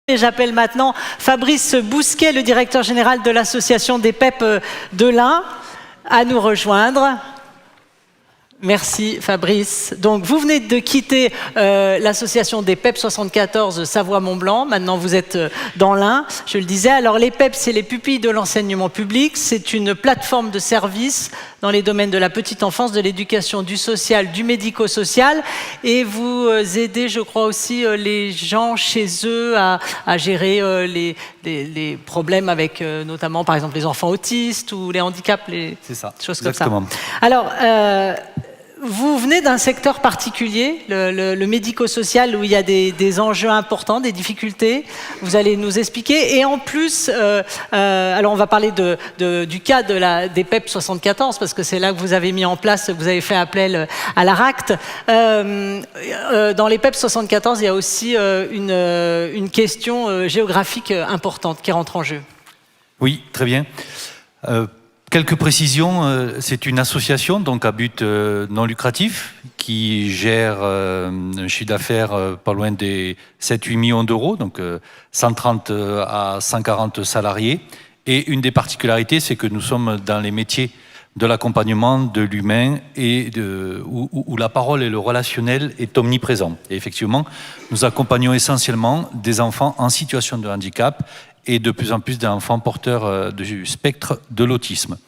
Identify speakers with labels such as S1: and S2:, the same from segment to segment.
S1: Et j'appelle maintenant Fabrice Bousquet, le directeur général de l'association des PEP de l'Ain, à nous rejoindre. Merci Fabrice. Donc vous venez de quitter l'association des PEP 74 Savoie-Mont-Blanc. Maintenant vous êtes dans l'Ain, je le disais. Alors les PEP, c'est les pupilles de l'enseignement public. C'est une plateforme de services dans les domaines de la petite enfance, de l'éducation, du social, du médico-social. Et vous aidez, je crois aussi, les gens chez eux à gérer les problèmes avec notamment, par exemple, les enfants autistes ou les handicaps,
S2: c'est ça,
S1: choses
S2: exactement.
S1: comme ça. Alors, vous venez d'un secteur particulier, le médico-social, où il y a des enjeux importants, des difficultés. Vous allez nous expliquer. Et en plus, alors on va parler du cas des PEP 74, parce que c'est là que vous avez mis en place, vous avez fait appel à l'ARACT. Dans les PEP 74, il y a aussi une question géographique importante qui rentre en jeu.
S2: Oui, très bien. Quelques précisions, c'est une association donc à but non lucratif qui gère un chiffre d'affaires pas loin des 7-8 millions d'euros, donc 130 à 140 salariés. Et une des particularités, c'est que nous sommes dans les métiers de l'accompagnement, de l'humain, et où la parole et le relationnel est omniprésent. Et effectivement, nous accompagnons essentiellement des enfants en situation de handicap et de plus en plus d'enfants porteurs du spectre de l'autisme.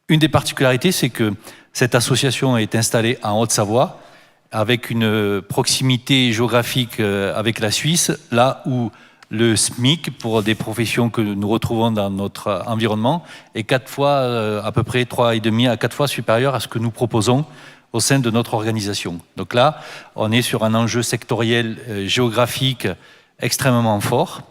S2: Une des particularités, c'est que cette association est installée en Haute-Savoie, avec une proximité géographique avec la Suisse, là où le SMIC, pour des professions que nous retrouvons dans notre environnement, est 4 fois, à peu près 3,5 à 4 fois supérieur à ce que nous proposons au sein de notre organisation. Donc là, on est sur un enjeu sectoriel géographique extrêmement fort,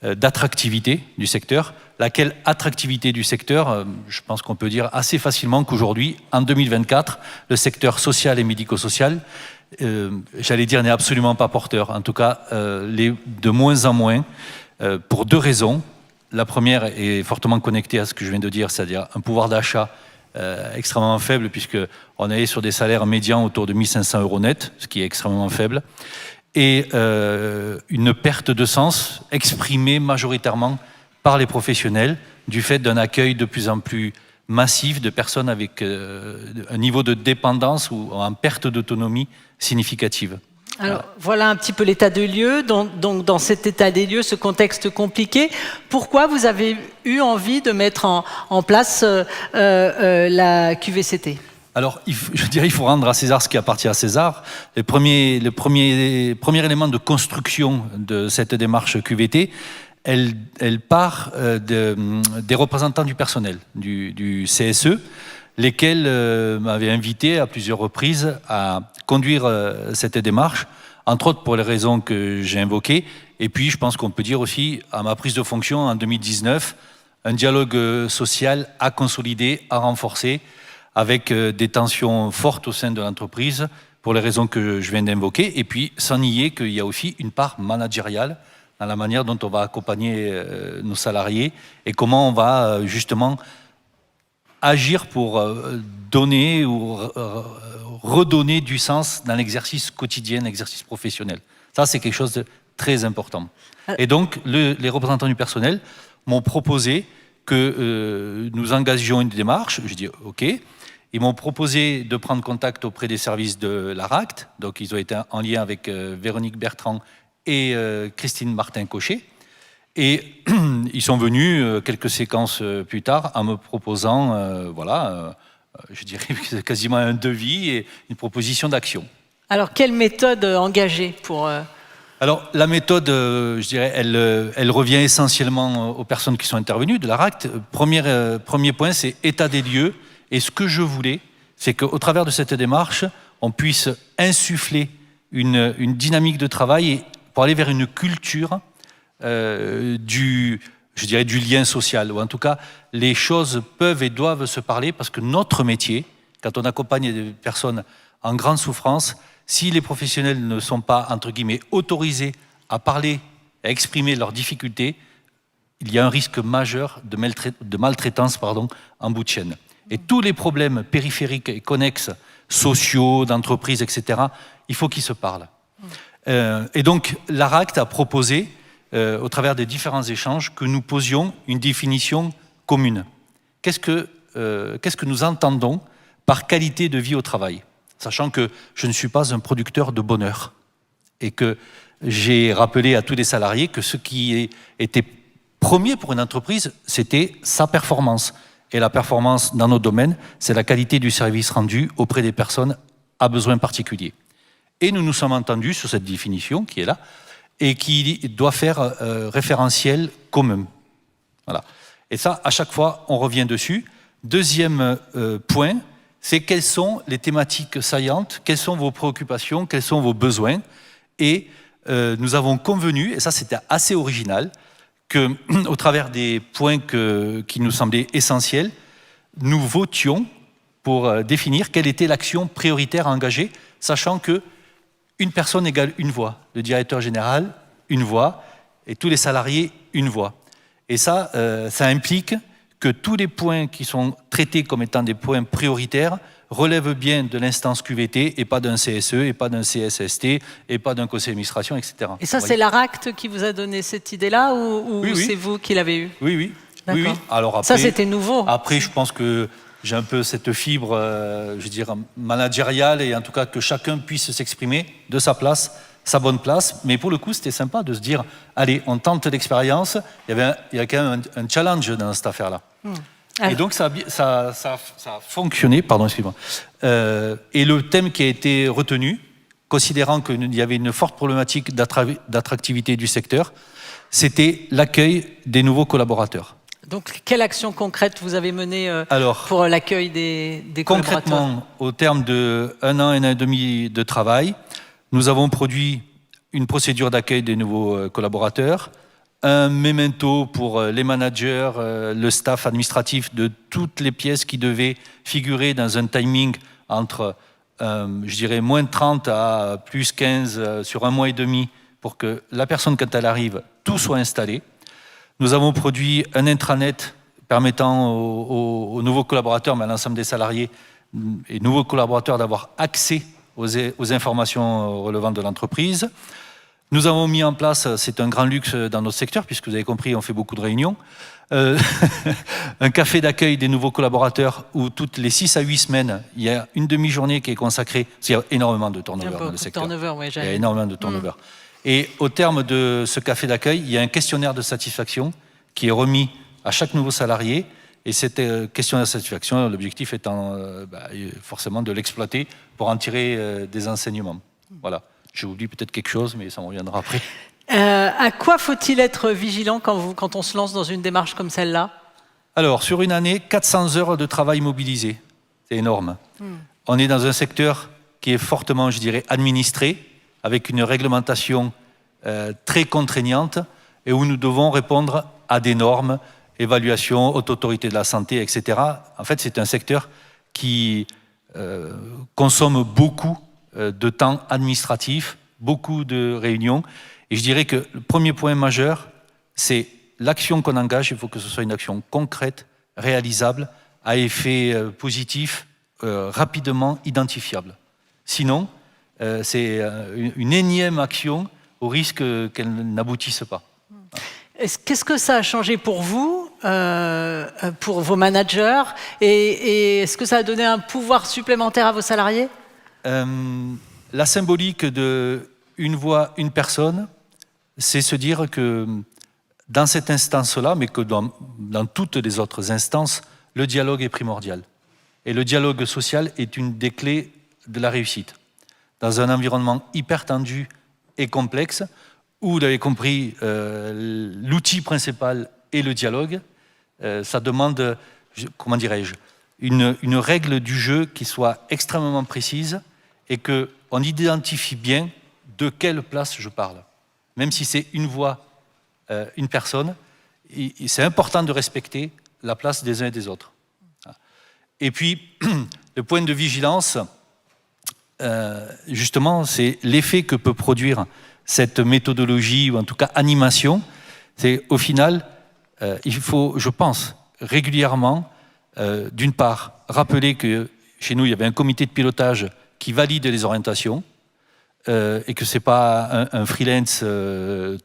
S2: d'attractivité du secteur, laquelle attractivité du secteur, je pense qu'on peut dire assez facilement qu'aujourd'hui, en 2024, le secteur social et médico-social, j'allais dire, n'est absolument pas porteur. En tout cas, de moins en moins, pour 2 raisons. La première est fortement connectée à ce que je viens de dire, c'est-à-dire un pouvoir d'achat extrêmement faible, puisqu'on est sur des salaires médians autour de 1 500 € net, ce qui est extrêmement faible, et une perte de sens exprimée majoritairement par les professionnels du fait d'un accueil de plus en plus massif de personnes avec un niveau de dépendance ou en perte d'autonomie significative.
S1: Alors, voilà un petit peu l'état des lieux. Donc, dans cet état des lieux, ce contexte compliqué, pourquoi vous avez eu envie de mettre en place la QVCT ?
S2: Alors, je dirais qu'il faut rendre à César ce qui appartient à César. Le premier élément de construction de cette démarche QVT, elle part des représentants du personnel, du CSE, lesquels m'avaient invité à plusieurs reprises à conduire cette démarche, entre autres pour les raisons que j'ai invoquées. Et puis, je pense qu'on peut dire aussi, à ma prise de fonction en 2019, un dialogue social à consolider, à renforcer, avec des tensions fortes au sein de l'entreprise, pour les raisons que je viens d'invoquer, et puis sans nier qu'il y a aussi une part managériale dans la manière dont on va accompagner nos salariés, et comment on va justement agir pour donner ou redonner du sens dans l'exercice quotidien, l'exercice professionnel. Ça, c'est quelque chose de très important. Et donc, les représentants du personnel m'ont proposé que nous engagions une démarche. Je dis OK. Ils m'ont proposé de prendre contact auprès des services de l'ARACT. Donc, ils ont été en lien avec Véronique Bertrand et Christine Martin-Cochet. Et ils sont venus quelques séquences plus tard en me proposant, je dirais quasiment un devis et une proposition d'action. Alors,
S1: quelle méthode engager pour...
S2: Alors, la méthode, je dirais, elle revient essentiellement aux personnes qui sont intervenues de l'ARACT. Premier point, c'est état des lieux. Et ce que je voulais, c'est qu'au travers de cette démarche, on puisse insuffler une dynamique de travail pour aller vers une culture du lien social. Ou en tout cas, les choses peuvent et doivent se parler parce que notre métier, quand on accompagne des personnes en grande souffrance, si les professionnels ne sont pas, entre guillemets, autorisés à parler, à exprimer leurs difficultés, il y a un risque majeur de maltraitance en bout de chaîne. Et tous les problèmes périphériques et connexes, sociaux, d'entreprise, etc., il faut qu'ils se parlent. Et donc, l'ARACT a proposé au travers des différents échanges, que nous posions une définition commune. Qu'est-ce que nous entendons par qualité de vie au travail? Sachant que je ne suis pas un producteur de bonheur et que j'ai rappelé à tous les salariés que ce qui était premier pour une entreprise, c'était sa performance. Et la performance dans nos domaines, c'est la qualité du service rendu auprès des personnes à besoins particuliers. Et nous nous sommes entendus sur cette définition qui est là et qui doit faire référentiel commun. Voilà. Et ça, à chaque fois, on revient dessus. Deuxième point, c'est quelles sont les thématiques saillantes, quelles sont vos préoccupations, quels sont vos besoins. Et nous avons convenu, et ça c'était assez original, qu'au travers des points qui nous semblaient essentiels, nous votions pour définir quelle était l'action prioritaire à engager, sachant que une personne égale une voix. Le directeur général, une voix, et tous les salariés, une voix. Et ça, ça implique que tous les points qui sont traités comme étant des points prioritaires relèvent bien de l'instance QVT et pas d'un CSE, et pas d'un CSST, et pas d'un conseil d'administration, etc.
S1: Et ça, c'est l'ARACT qui vous a donné cette idée-là ou
S2: oui, oui.
S1: C'est vous qui l'avez eue?
S2: Oui, oui.
S1: D'accord.
S2: Oui, oui. Alors après,
S1: ça, c'était nouveau.
S2: Après, je pense que j'ai un peu cette fibre, je veux dire, managériale, et en tout cas que chacun puisse s'exprimer de sa place, sa bonne place. Mais pour le coup, c'était sympa de se dire, allez, on tente l'expérience. Il y a quand même un challenge dans cette affaire-là. Et donc, ça a fonctionné, pardon, excusez-moi. Et le thème qui a été retenu, considérant qu'il y avait une forte problématique d'attractivité du secteur, c'était l'accueil des nouveaux collaborateurs.
S1: Donc, quelle action concrète vous avez menée pour l'accueil des collaborateurs?
S2: Concrètement, au terme de 1 an et demi de travail, nous avons produit une procédure d'accueil des nouveaux collaborateurs, un memento pour les managers, le staff administratif de toutes les pièces qui devaient figurer dans un timing entre, je dirais, moins 30 à plus 15 sur 1 mois et demi pour que la personne, quand elle arrive, tout soit installé. Nous avons produit un intranet permettant aux nouveaux collaborateurs, mais à l'ensemble des salariés et nouveaux collaborateurs d'avoir accès aux informations relevant de l'entreprise. Nous avons mis en place, c'est un grand luxe dans notre secteur, puisque vous avez compris, on fait beaucoup de réunions, un café d'accueil des nouveaux collaborateurs où toutes les 6 à 8 semaines, il y a une demi-journée qui est consacrée, parce qu'il y a énormément de turnover dans le secteur. Il y a énormément de turnover. Et au terme de ce café d'accueil, il y a un questionnaire de satisfaction qui est remis à chaque nouveau salarié. Et cette questionnaire de satisfaction, l'objectif étant forcément de l'exploiter pour en tirer des enseignements. Voilà. J'ai oublié peut-être quelque chose, mais ça me reviendra après.
S1: À quoi faut-il être vigilant quand on se lance dans une démarche comme celle-là?
S2: Alors, sur une année, 400 heures de travail mobilisées. C'est énorme. On est dans un secteur qui est fortement, je dirais, administré, avec une réglementation très contraignante et où nous devons répondre à des normes, évaluation, haute autorité de la santé, etc. En fait, c'est un secteur qui consomme beaucoup de temps administratif, beaucoup de réunions. Et je dirais que le premier point majeur, c'est l'action qu'on engage. Il faut que ce soit une action concrète, réalisable, à effet positif, rapidement identifiable. Sinon, c'est une énième action au risque qu'elle n'aboutisse pas.
S1: Qu'est-ce que ça a changé pour vous, pour vos managers, et est-ce que ça a donné un pouvoir supplémentaire à vos salariés?
S2: La symbolique de une voix, une personne, c'est se dire que dans cette instance-là, mais que dans toutes les autres instances, le dialogue est primordial. Et le dialogue social est une des clés de la réussite. Dans un environnement hyper tendu et complexe, où, vous l'avez compris, l'outil principal est le dialogue, ça demande, comment dirais-je, une règle du jeu qui soit extrêmement précise et qu'on identifie bien de quelle place je parle. Même si c'est une voix, une personne, c'est important de respecter la place des uns et des autres. Et puis, le point de vigilance, justement, c'est l'effet que peut produire cette méthodologie, ou en tout cas animation. C'est au final, il faut, je pense, régulièrement, d'une part, rappeler que chez nous, il y avait un comité de pilotage qui valide les orientations et que ce n'est pas un freelance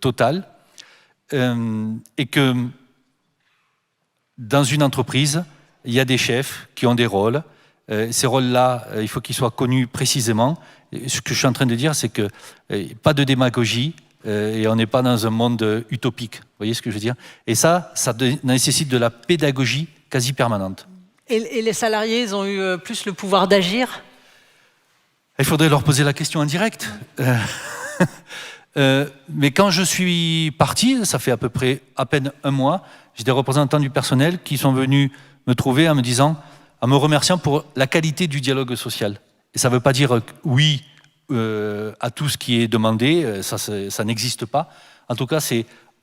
S2: total. et que dans une entreprise, il y a des chefs qui ont des rôles. Ces rôles-là, il faut qu'ils soient connus précisément. Et ce que je suis en train de dire, c'est que pas de démagogie et on n'est pas dans un monde utopique. Vous voyez ce que je veux dire? Et ça nécessite de la pédagogie quasi permanente.
S1: Et les salariés, ils ont eu plus le pouvoir d'agir?
S2: Il faudrait leur poser la question en direct. Mais quand je suis parti, ça fait à peine un mois, j'ai des représentants du personnel qui sont venus me trouver en me remerciant pour la qualité du dialogue social. Et ça ne veut pas dire oui à tout ce qui est demandé, ça n'existe pas. En tout cas,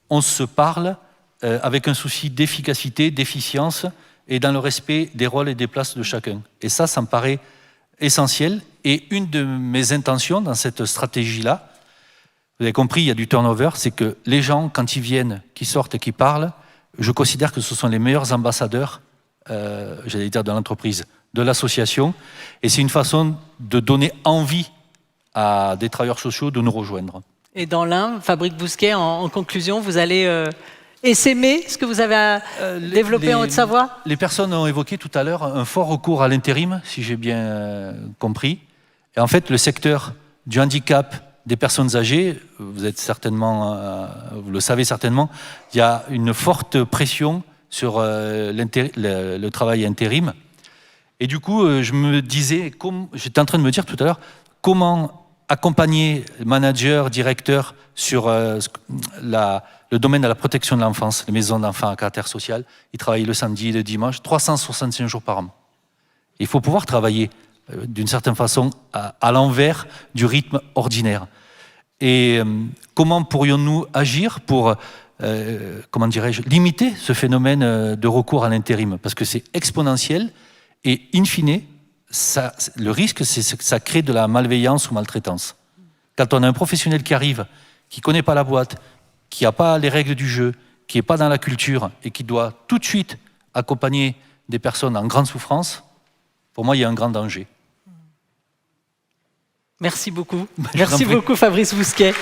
S2: on se parle avec un souci d'efficacité, d'efficience et dans le respect des rôles et des places de chacun. Et ça me paraît essentiel. Et une de mes intentions dans cette stratégie-là, vous avez compris, il y a du turnover, c'est que les gens, quand ils viennent, qui sortent et qui parlent, je considère que ce sont les meilleurs ambassadeurs, j'allais dire de l'entreprise, de l'association. Et c'est une façon de donner envie à des travailleurs sociaux de nous rejoindre. Et
S1: dans l'Ain, Fabrice Bousquet, en conclusion, vous allez essaimer ce que vous avez développé en Haute-Savoie?
S2: Les personnes ont évoqué tout à l'heure un fort recours à l'intérim, si j'ai bien compris. Et en fait, le secteur du handicap, des personnes âgées, vous le savez certainement, il y a une forte pression sur le travail intérim. Et du coup, j'étais en train de me dire tout à l'heure, comment accompagner managers, directeurs sur le domaine de la protection de l'enfance, les maisons d'enfants à caractère social. Ils travaillent le samedi et le dimanche, 365 jours par an. Il faut pouvoir travailler d'une certaine façon à l'envers du rythme ordinaire. Et comment pourrions-nous agir pour, limiter ce phénomène de recours à l'intérim? Parce que c'est exponentiel et, in fine, le risque, c'est que ça crée de la malveillance ou maltraitance. Quand on a un professionnel qui arrive, qui ne connaît pas la boîte, qui n'a pas les règles du jeu, qui n'est pas dans la culture et qui doit tout de suite accompagner des personnes en grande souffrance, pour moi, il y a un grand danger.
S1: Merci beaucoup. Merci beaucoup, Fabrice Bousquet.